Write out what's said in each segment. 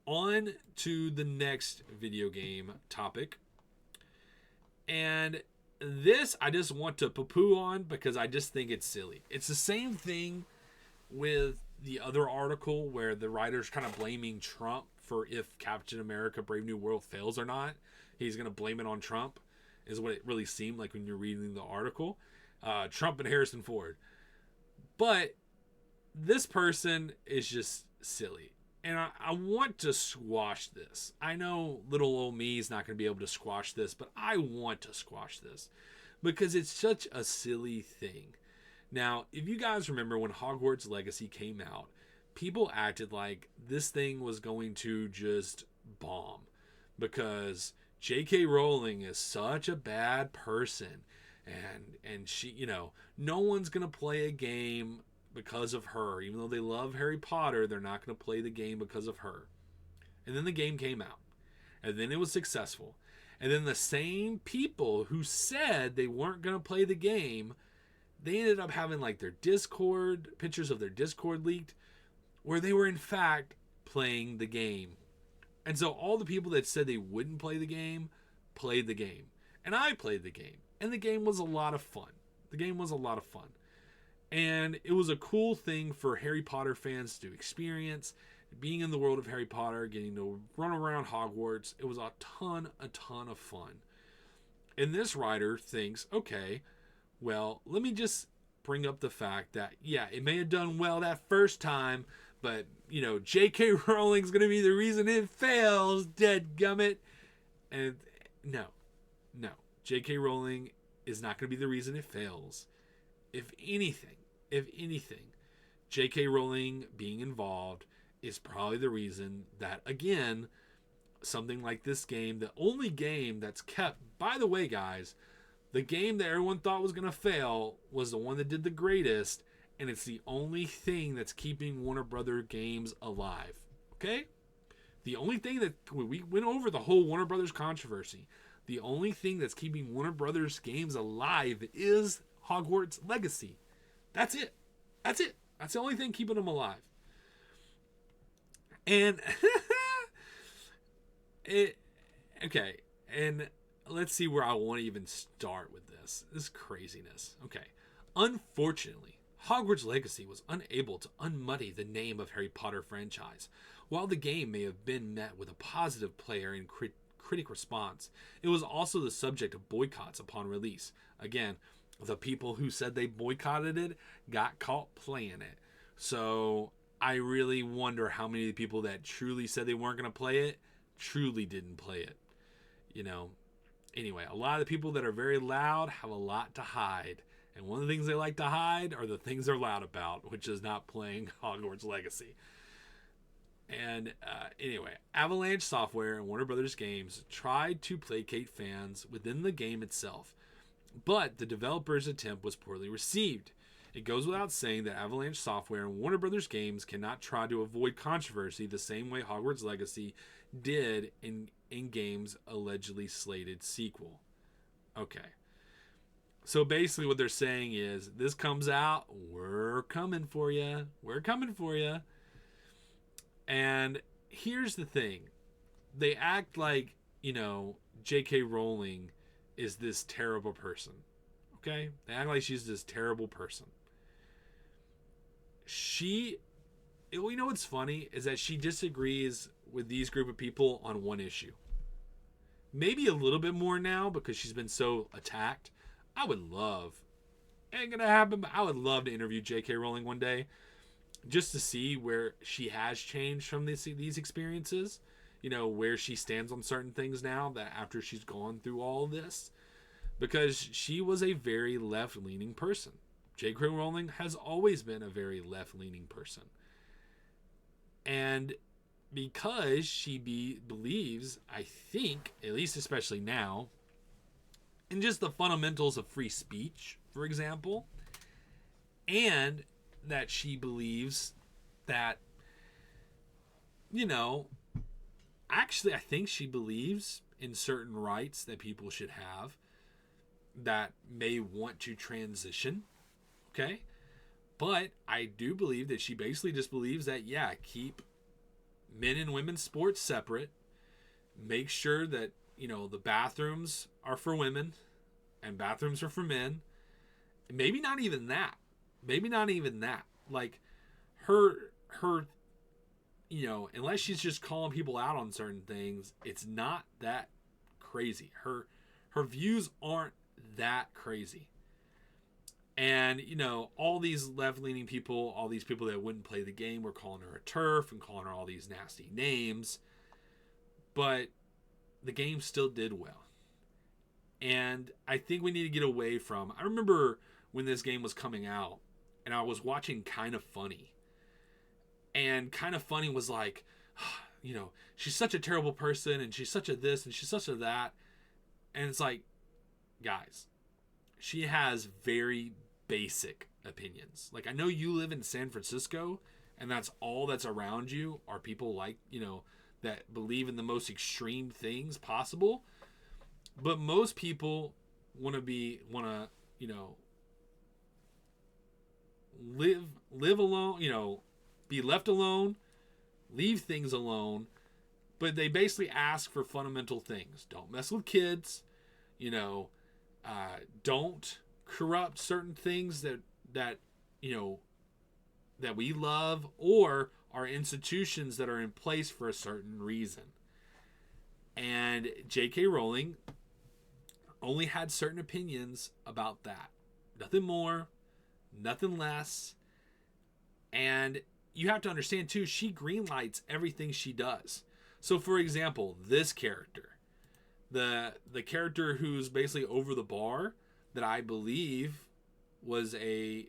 On to the next video game topic. And this I just want to poo-poo on because I just think it's silly. It's the same thing with the other article where the writer's kind of blaming Trump for if Captain America Brave New World fails or not. He's going to blame it on Trump, is what it really seemed like when you're reading the article. Trump and Harrison Ford. But this person is just silly. And I want to squash this. I know little old me is not going to be able to squash this, but I want to squash this because it's such a silly thing. Now, if you guys remember when Hogwarts Legacy came out, people acted like this thing was going to just bomb because J.K. Rowling is such a bad person, and she, no one's going to play a game because of her. Even though they love Harry Potter, they're not going to play the game because of her. And then the game came out, and then it was successful. And then the same people who said they weren't going to play the game, they ended up having like their Discord, pictures of their Discord leaked, where they were in fact playing the game. And so all the people that said they wouldn't play the game, played the game. And I played the game. And the game was a lot of fun. And it was a cool thing for Harry Potter fans to experience. Being in the world of Harry Potter, getting to run around Hogwarts. It was a ton of fun. And this writer thinks, okay, well, let me just bring up the fact that, yeah, it may have done well that first time, but, J.K. Rowling's going to be the reason it fails, deadgummit. And no. J.K. Rowling is not going to be the reason it fails. If anything, J.K. Rowling being involved is probably the reason that, again, something like this game, the only game that's kept, by the way, guys, the game that everyone thought was going to fail was the one that did the greatest, and it's the only thing that's keeping Warner Brothers games alive. Okay? The only thing that, we went over the whole Warner Brothers controversy, the only thing that's keeping Warner Brothers games alive is Hogwarts Legacy. That's it. That's the only thing keeping them alive. And okay, and let's see where I want to even start with this craziness. Okay, unfortunately, Hogwarts Legacy was unable to unmuddy the name of Harry Potter franchise. While the game may have been met with a positive player and critic response, it was also the subject of boycotts upon release. Again, the people who said they boycotted it got caught playing it. So I really wonder how many of the people that truly said they weren't going to play it truly didn't play it. Anyway, a lot of the people that are very loud have a lot to hide. And one of the things they like to hide are the things they're loud about, which is not playing Hogwarts Legacy. And anyway, Avalanche Software and Warner Brothers Games tried to placate fans within the game itself, but the developer's attempt was poorly received. It goes without saying that Avalanche Software and Warner Brothers Games cannot try to avoid controversy the same way Hogwarts Legacy did in game's allegedly slated sequel. Okay. So basically what they're saying is, this comes out, we're coming for you. And here's the thing. They act like, J.K. Rowling is this terrible person. Okay? They act like she's this terrible person. What's funny is that she disagrees with these group of people on one issue. Maybe a little bit more now because she's been so attacked. Ain't gonna happen, but I would love to interview J.K. Rowling one day just to see where she has changed from these experiences. Where she stands on certain things now that after she's gone through all this. Because she was a very left-leaning person. J.K. Rowling has always been a very left-leaning person. And because she believes, I think, at least especially now, in just the fundamentals of free speech, for example, and that she believes that, actually I think she believes in certain rights that people should have that may want to transition, okay? But I do believe that she basically just believes that, keep men and women's sports separate. Make sure that, the bathrooms are for women and bathrooms are for men. Maybe not even that. Like her, unless she's just calling people out on certain things, it's not that crazy. Her views aren't that crazy. And, all these left-leaning people, all these people that wouldn't play the game were calling her a TERF and calling her all these nasty names. But the game still did well. And I think we need to get away from... I remember when this game was coming out, and I was watching Kind of Funny. And Kind of Funny was like, she's such a terrible person, and she's such a this, and she's such a that. And it's like, guys, she has very basic opinions. Like, I know you live in San Francisco, and that's all that's around you are people like, that believe in the most extreme things possible. But most people want to, live alone, be left alone, leave things alone. But they basically ask for fundamental things. Don't mess with kids, don't corrupt certain things that we love, or are institutions that are in place for a certain reason. And J.K. Rowling only had certain opinions about that. Nothing more, nothing less. And you have to understand too, she greenlights everything she does. So for example, this character, the character who's basically over the bar, that I believe was a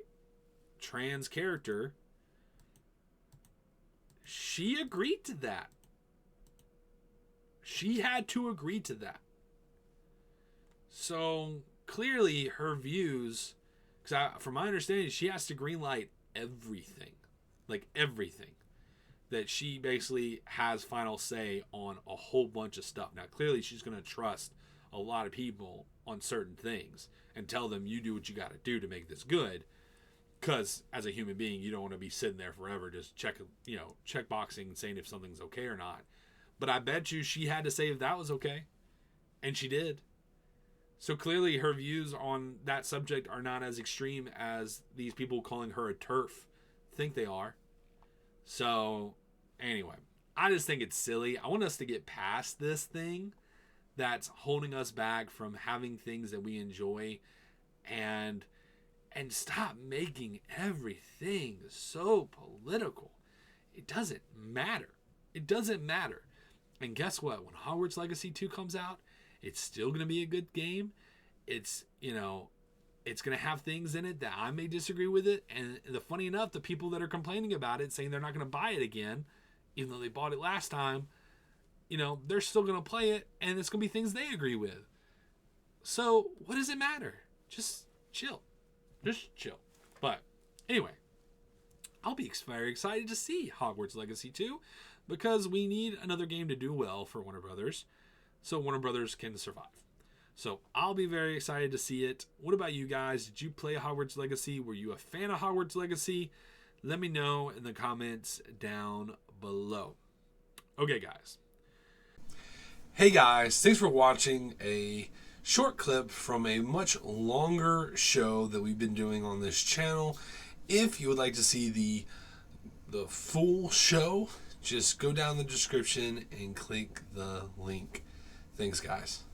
trans character, she agreed to that. She had to agree to that. So clearly her views, because from my understanding, she has to greenlight everything. Like everything. That she basically has final say on a whole bunch of stuff. Now clearly she's going to trust a lot of people on certain things and tell them, you do what you got to do to make this good. Because as a human being, you don't want to be sitting there forever just check boxing and saying if something's okay or not. But I bet you she had to say if that was okay. And she did. So clearly her views on that subject are not as extreme as these people calling her a TERF think they are. So anyway, I just think it's silly. I want us to get past this thing that's holding us back from having things that we enjoy, and stop making everything so political. It doesn't matter. It doesn't matter. And guess what? When Hogwarts Legacy 2 comes out, it's still going to be a good game. It's, it's going to have things in it that I may disagree with it. And funny enough, the people that are complaining about it, saying they're not going to buy it again, even though they bought it last time, they're still going to play it, and it's going to be things they agree with. So what does it matter? Just chill. Just chill. But anyway, I'll be very excited to see Hogwarts Legacy 2, because we need another game to do well for Warner Brothers, so Warner Brothers can survive. So I'll be very excited to see it. What about you guys? Did you play Hogwarts Legacy? Were you a fan of Hogwarts Legacy? Let me know in the comments down below. Okay, guys. Hey guys, thanks for watching a short clip from a much longer show that we've been doing on this channel. If you would like to see the full show, just go down the description and click the link. Thanks, guys.